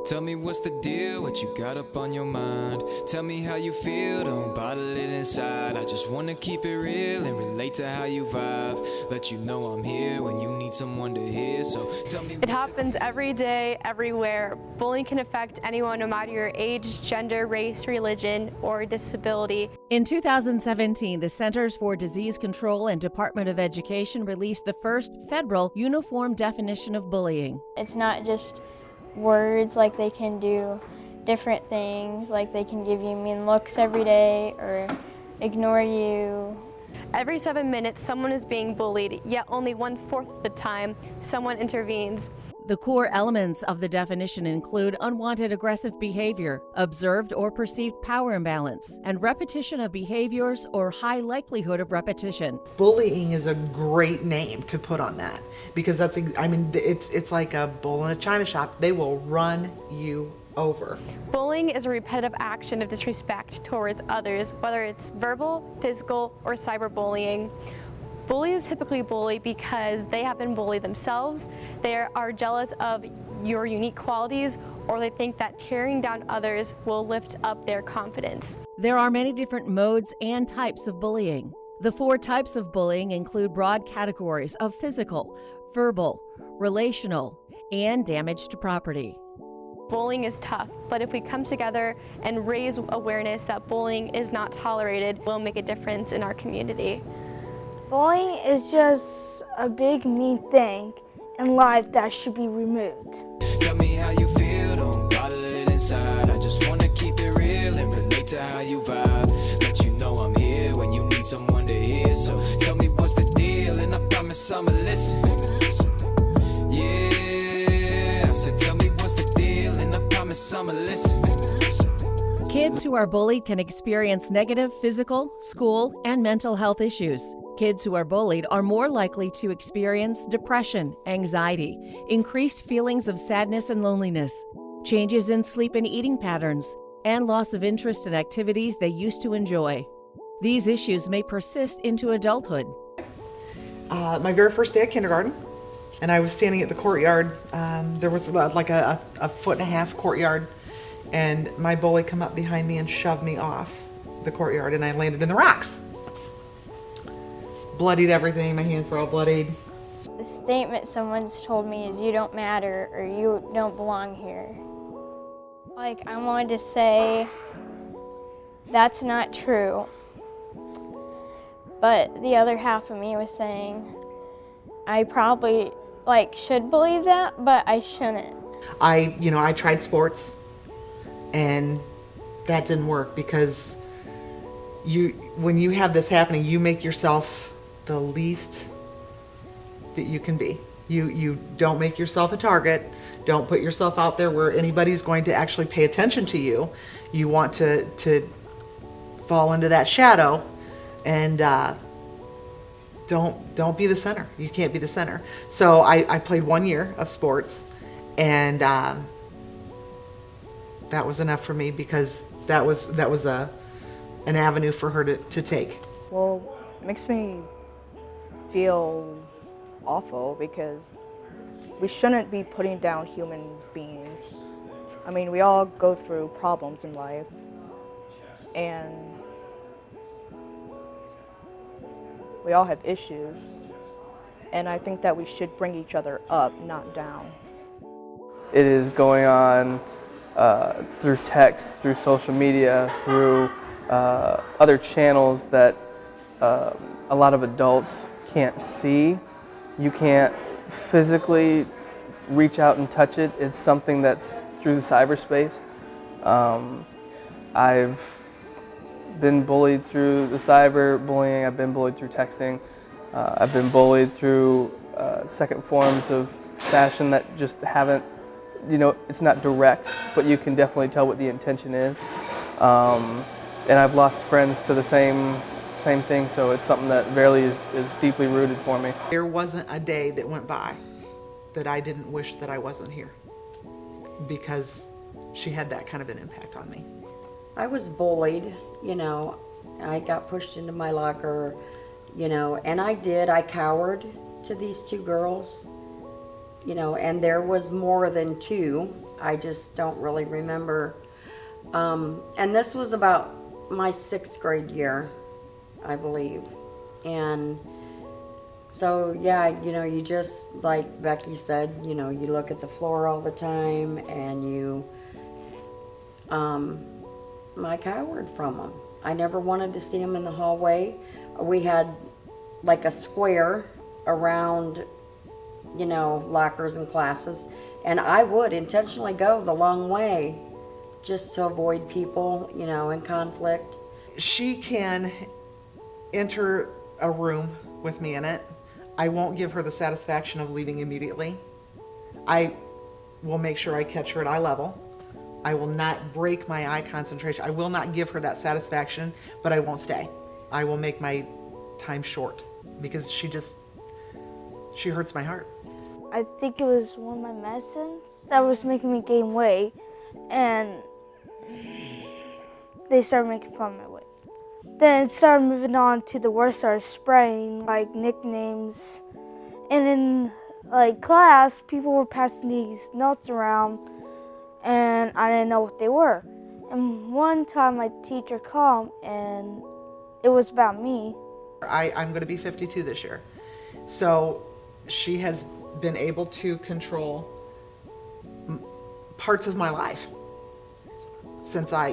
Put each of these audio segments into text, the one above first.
Tell me what's the deal, what you got up on your mind. Tell me how you feel, don't bottle it inside. I just wanna keep it real and relate to how you vibe. Let you know I'm here when you need someone to hear. So tell me. It happens every day, everywhere. Bullying can affect anyone, no matter your age, gender, race, religion, or disability. In 2017, the Centers for Disease Control and Department of Education released the first federal uniform definition of bullying. It's not just words, like they can do different things, like they can give you mean looks every day or ignore you. Every 7 minutes, someone is being bullied, yet only 1/4 of the time, someone intervenes. The core elements of the definition include unwanted aggressive behavior, observed or perceived power imbalance, and repetition of behaviors or high likelihood of repetition. Bullying is a great name to put on that, because that's, I mean, it's like a bull in a china shop. They will run you over. Bullying is a repetitive action of disrespect towards others, whether it's verbal, physical, or cyberbullying. Bullies typically bully because they have been bullied themselves, they are jealous of your unique qualities, or they think that tearing down others will lift up their confidence. There are many different modes and types of bullying. The 4 types of bullying include broad categories of physical, verbal, relational, and damage to property. Bullying is tough, but if we come together and raise awareness that bullying is not tolerated, we'll make a difference in our community. Bullying is just a big mean thing in life that should be removed. Tell me how you feel, don't bottle it inside. I just wanna keep it real and relate to how you vibe. Let you know I'm here when you need someone to hear. So tell me what's the deal, and I promise I'ma listen. Yeah, I said tell me what's the deal, and I promise I'ma listen. Kids who are bullied can experience negative physical, school, and mental health issues. Kids who are bullied are more likely to experience depression, anxiety, increased feelings of sadness and loneliness, changes in sleep and eating patterns, and loss of interest in activities they used to enjoy. These issues may persist into adulthood. My very first day at kindergarten, and I was standing at the courtyard. There was like a 1.5 foot courtyard, and my bully come up behind me and shoved me off the courtyard, and I landed in the rocks. Bloodied everything, my hands were all bloodied. The statement someone's told me is, "You don't matter," or "You don't belong here." Like, I wanted to say, that's not true. But the other half of me was saying, I probably, should believe that, but I shouldn't. I tried sports, and that didn't work, because when you have this happening, you make yourself the least that you can be. You don't make yourself a target. Don't put yourself out there where anybody's going to actually pay attention to you. You want to fall into that shadow, and don't be the center. You can't be the center. So I played 1 year of sports, and that was enough for me, because that was an avenue for her to take. Well, it makes me feel awful, because we shouldn't be putting down human beings. I mean, we all go through problems in life, and we all have issues, and I think that we should bring each other up, not down. It is going on through text, through social media, through other channels that a lot of adults can't see. You can't physically reach out and touch it. It's something that's through the cyberspace. I've been bullied through the cyberbullying. I've been bullied through texting. I've been bullied through second forms of fashion that just haven't, it's not direct, but you can definitely tell what the intention is. And I've lost friends to the same thing, so it's something that really is deeply rooted for me. There wasn't a day that went by that I didn't wish that I wasn't here, because she had that kind of an impact on me. I was bullied, I got pushed into my locker, and I cowered to these 2 girls, you know, and there was more than 2. I just don't really remember. And this was about my 6th grade year, I believe. And so, yeah, you know, you just, like Becky said, you know, you look at the floor all the time, and you, I cowered from them. I never wanted to see them in the hallway. We had like a square around, you know, lockers and classes, and I would intentionally go the long way just to avoid people, you know, in conflict. She can enter a room with me in it. I won't give her the satisfaction of leaving immediately. I will make sure I catch her at eye level. I will not break my eye concentration. I will not give her that satisfaction, but I won't stay. I will make my time short because she hurts my heart. I think it was one of my medicines that was making me gain weight, and they started making fun of my weight. Then it started moving on to the worst, started spraying like nicknames. And in like class, people were passing these notes around, and I didn't know what they were. And one time my teacher called, and it was about me. I'm going to be 52 this year. So she has been able to control parts of my life. Since I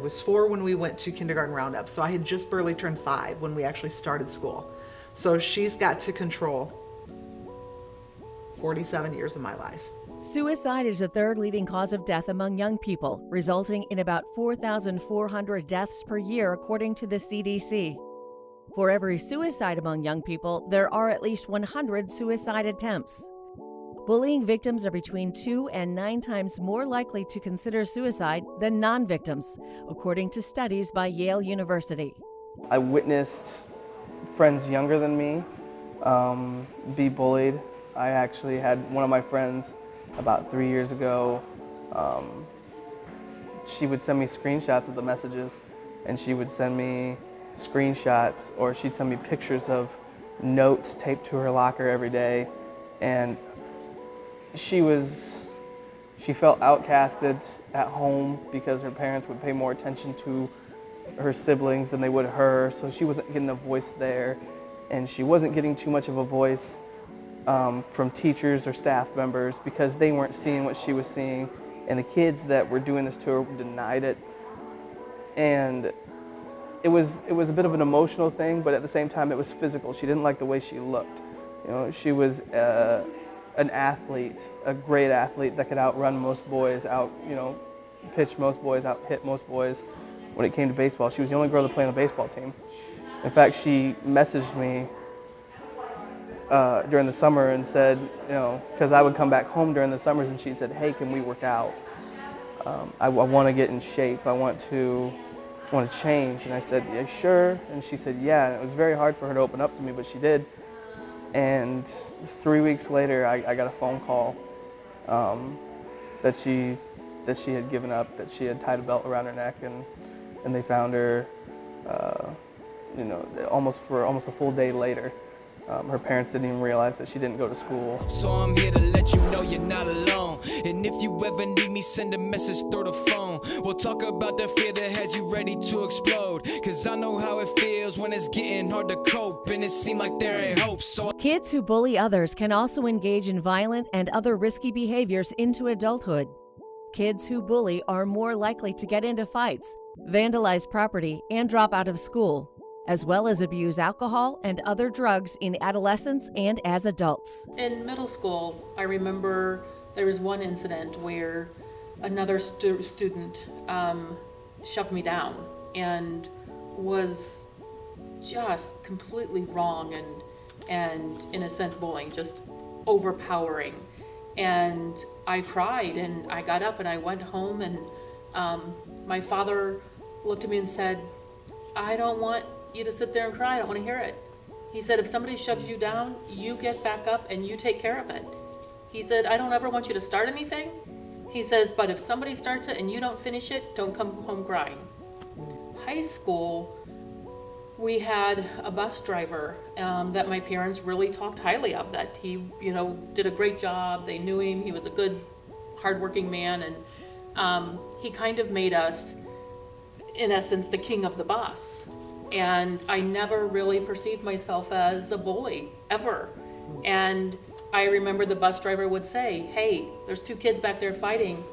was 4 when we went to kindergarten roundup, so I had just barely turned 5 when we actually started school. So she's got to control 47 years of my life. Suicide is the 3rd leading cause of death among young people, resulting in about 4,400 deaths per year, according to the CDC. For every suicide among young people, there are at least 100 suicide attempts. Bullying victims are between 2 and 9 times more likely to consider suicide than non-victims, according to studies by Yale University. I witnessed friends younger than me be bullied. I actually had one of my friends about 3 years ago. She would send me screenshots of the messages, and she would send me screenshots, or she'd send me pictures of notes taped to her locker every day. And she felt outcasted at home because her parents would pay more attention to her siblings than they would her, so she wasn't getting a voice there, and she wasn't getting too much of a voice from teachers or staff members because they weren't seeing what she was seeing, and the kids that were doing this to her denied it. And it was a bit of an emotional thing, but at the same time it was physical. She didn't like the way she looked. You know, she was an athlete, a great athlete that could outrun most boys, pitch most boys, out hit most boys. When it came to baseball, she was the only girl to play on the baseball team. In fact, she messaged me during the summer and said, you know, because I would come back home during the summers, and she said, "Hey, can we work out? I want to get in shape. I want to change." And I said, "Yeah, sure." And she said, "Yeah." And it was very hard for her to open up to me, but she did. And 3 weeks later, I got a phone call that she had given up, that she had tied a belt around her neck, and they found her, almost a full day later. Her parents didn't even realize that she didn't go to school. So I'm here to let you know you're not alone. And if you ever need me, send a message through the phone. We'll talk about the fear that has you ready to explode. Cause I know how it feels when it's getting hard to cope and it seems like there ain't hope. So Kids who bully others can also engage in violent and other risky behaviors into adulthood. Kids who bully are more likely to get into fights, vandalize property, and drop out of school, as well as abuse alcohol and other drugs in adolescence and as adults. In middle school, I remember there was one incident where another student shoved me down and was just completely wrong and in a sense bullying, just overpowering. And I cried, and I got up and I went home, and my father looked at me and said, "I don't want you to sit there and cry. I don't want to hear it." He said, "If somebody shoves you down, you get back up and you take care of it." He said, "I don't ever want you to start anything." He says, "But if somebody starts it and you don't finish it, don't come home crying." High school, we had a bus driver that my parents really talked highly of, that he, did a great job. They knew him. He was a good, hardworking man. And he kind of made us, in essence, the king of the bus. And I never really perceived myself as a bully, ever. And I remember the bus driver would say, hey, there's 2 kids back there fighting.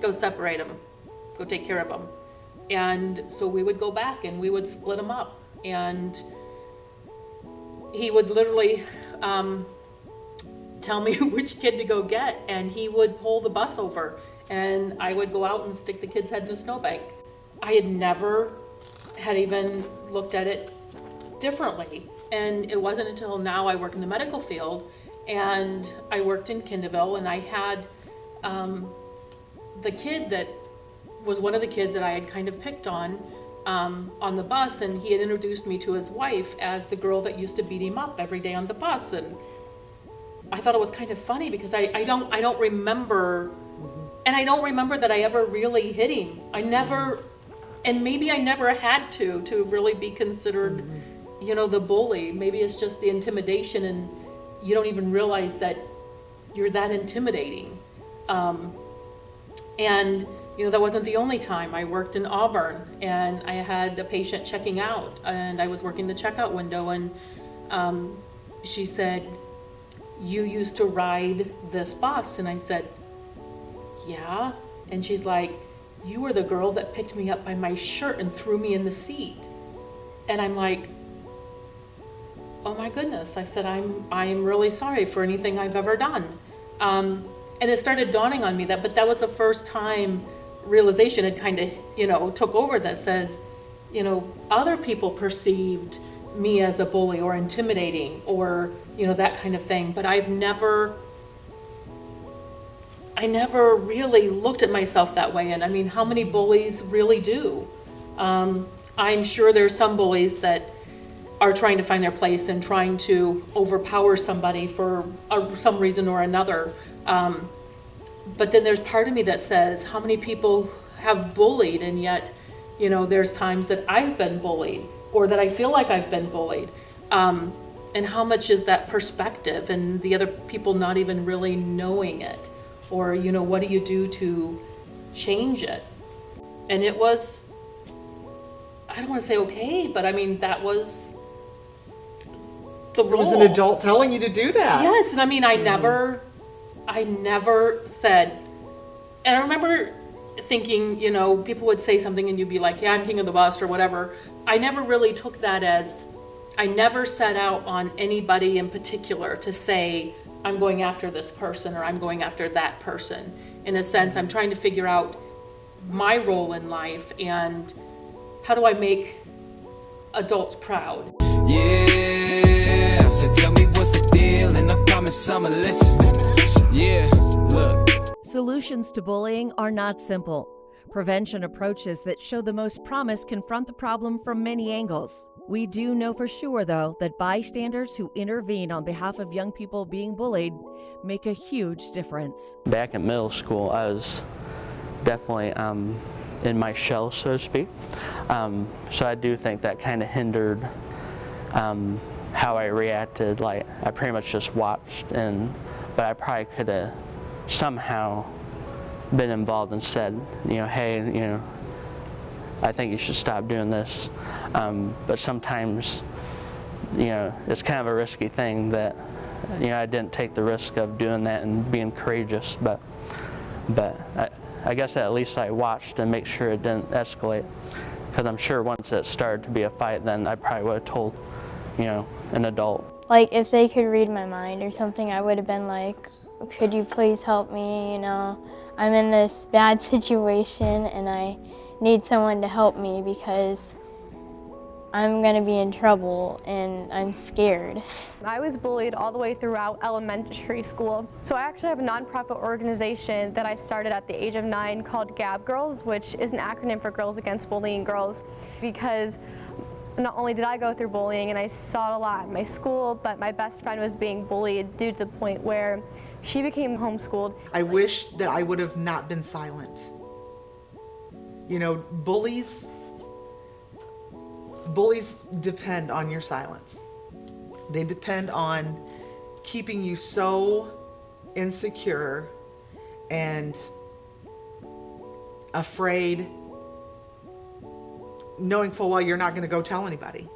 Go separate them. Go take care of them. And so we would go back and we would split them up. And he would literally tell me which kid to go get, and he would pull the bus over, and I would go out and stick the kid's head in a snowbank. I had never even looked at it differently. And it wasn't until now I work in the medical field, and I worked in Kindeville, and I had the kid that was one of the kids that I had kind of picked on the bus, and he had introduced me to his wife as the girl that used to beat him up every day on the bus. And I thought it was kind of funny because I don't remember, and I don't remember that I ever really hit him. I never, and maybe I never had to really be considered, the bully. Maybe it's just the intimidation, and you don't even realize that you're that intimidating. And that wasn't the only time. I worked in Auburn, and I had a patient checking out, and I was working the checkout window, and she said, you used to ride this bus? And I said, yeah. And she's like, you were the girl that picked me up by my shirt and threw me in the seat. And I'm like, oh my goodness. I said, I'm really sorry for anything I've ever done. And it started dawning on me but that was the first time realization had kind of, took over, that says, other people perceived me as a bully or intimidating or, that kind of thing. But I never really looked at myself that way. And I mean, how many bullies really do? I'm sure there's some bullies that are trying to find their place and trying to overpower somebody for some reason or another. But then there's part of me that says, how many people have bullied, and yet, there's times that I've been bullied or that I feel like I've been bullied. And how much is that perspective and the other people not even really knowing it? Or, what do you do to change it? And it was, I don't want to say okay, but I mean, that was the role. It was an adult telling you to do that. Yes, and I mean, I never said, and I remember thinking, people would say something and you'd be like, yeah, I'm king of the bus or whatever. I never really took that as, I never set out on anybody in particular to say, I'm going after this person or I'm going after that person. In a sense, I'm trying to figure out my role in life and how do I make adults proud. Yeah, I said, tell me what's the deal, and I promise I'ma listen. Yeah, look. Solutions to bullying are not simple. Prevention approaches that show the most promise confront the problem from many angles. We do know for sure, though, that bystanders who intervene on behalf of young people being bullied make a huge difference. Back in middle school, I was definitely in my shell, so to speak. So I do think that kind of hindered how I reacted. Like, I pretty much just watched, but I probably could have somehow been involved and said, hey, I think you should stop doing this. But sometimes, it's kind of a risky thing that, I didn't take the risk of doing that and being courageous, but I guess at least I watched and make sure it didn't escalate, because I'm sure once it started to be a fight, then I probably would have told, an adult. Like, if they could read my mind or something, I would have been like, could you please help me, I'm in this bad situation and I need someone to help me because I'm gonna be in trouble and I'm scared. I was bullied all the way throughout elementary school. So I actually have a nonprofit organization that I started at the age of 9 called GAB Girls, which is an acronym for Girls Against Bullying Girls, because not only did I go through bullying and I saw it a lot in my school, but my best friend was being bullied due to the point where she became homeschooled. I wish that I would have not been silent. Bullies, Bullies depend on your silence. They depend on keeping you so insecure and afraid, knowing full well you're not going to go tell anybody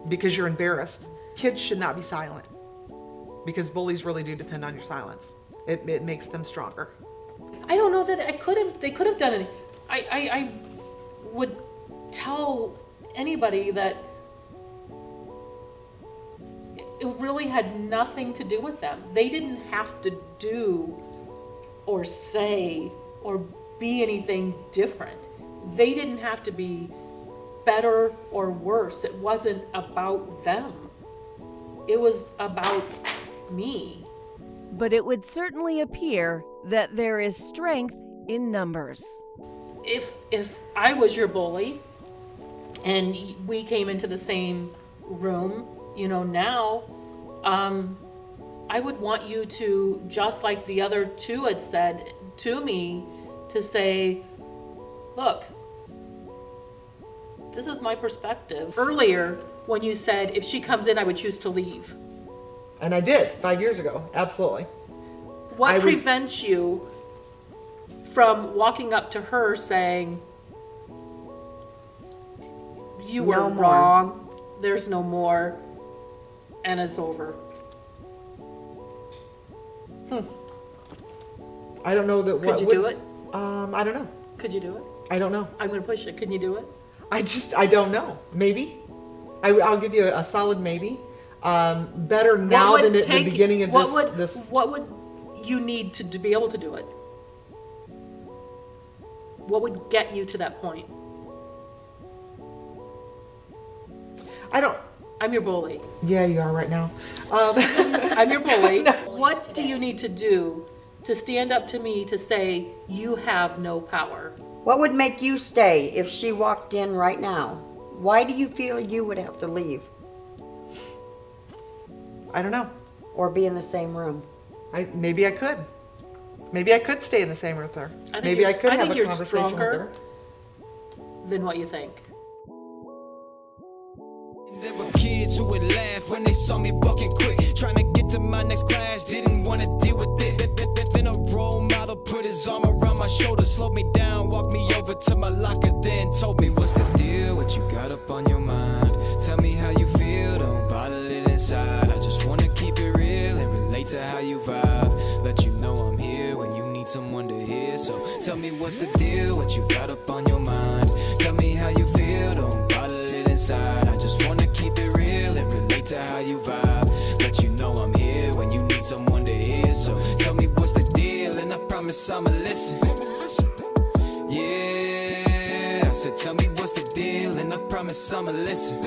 because you're embarrassed. Kids should not be silent because bullies really do depend on your silence. It makes them stronger. I don't know that they could have done it. I would tell anybody that it really had nothing to do with them. They didn't have to do or say or be anything different. They didn't have to be better or worse. It wasn't about them. It was about me. But it would certainly appear that there is strength in numbers. If I was your bully and we came into the same room, now, I would want you to, just like the other two had said to me, to say, look, this is my perspective. Earlier, when you said, if she comes in, I would choose to leave. And I did 5 years ago, absolutely. What prevents you from walking up to her saying, you were wrong, there's no more, and it's over? I don't know that. Could you do it? I don't know. Could you do it? I don't know. I'm going to push it. Can you do it? I don't know. Maybe. I'll give you a solid maybe. Better now than at the beginning of this. What would you need to be able to do it? What would get you to that point? I'm your bully. Yeah, you are right now. I'm your bully. What do you need to do to stand up to me to say you have no power? What would make you stay if she walked in right now? Why do you feel you would have to leave? I don't know. Or be in the same room? Maybe I could. Maybe I could stay in the same room with her. Maybe I could have a conversation with her. Than what you think. There were kids who would laugh when they saw me bucking quick, trying to get to my next class, didn't want to deal with it. Then a role model put his arm around my shoulder, slowed me down, walked me over to my locker, then told me, what's the deal, what you got up on your mind? Tell me how you feel, don't bottle it inside. I just want to keep it real and relate to how you vibe. Let you know I'm here when you need someone to hear. So tell me what's the deal, what you got up on your mind? Tell me how you feel, don't bottle it inside. I just want to keep it real and relate to how you vibe. Let you know I'm here when you need someone to hear. So tell me what's the deal, and I promise I'ma listen. Yeah, I said tell me what's the deal, and I promise I'ma listen.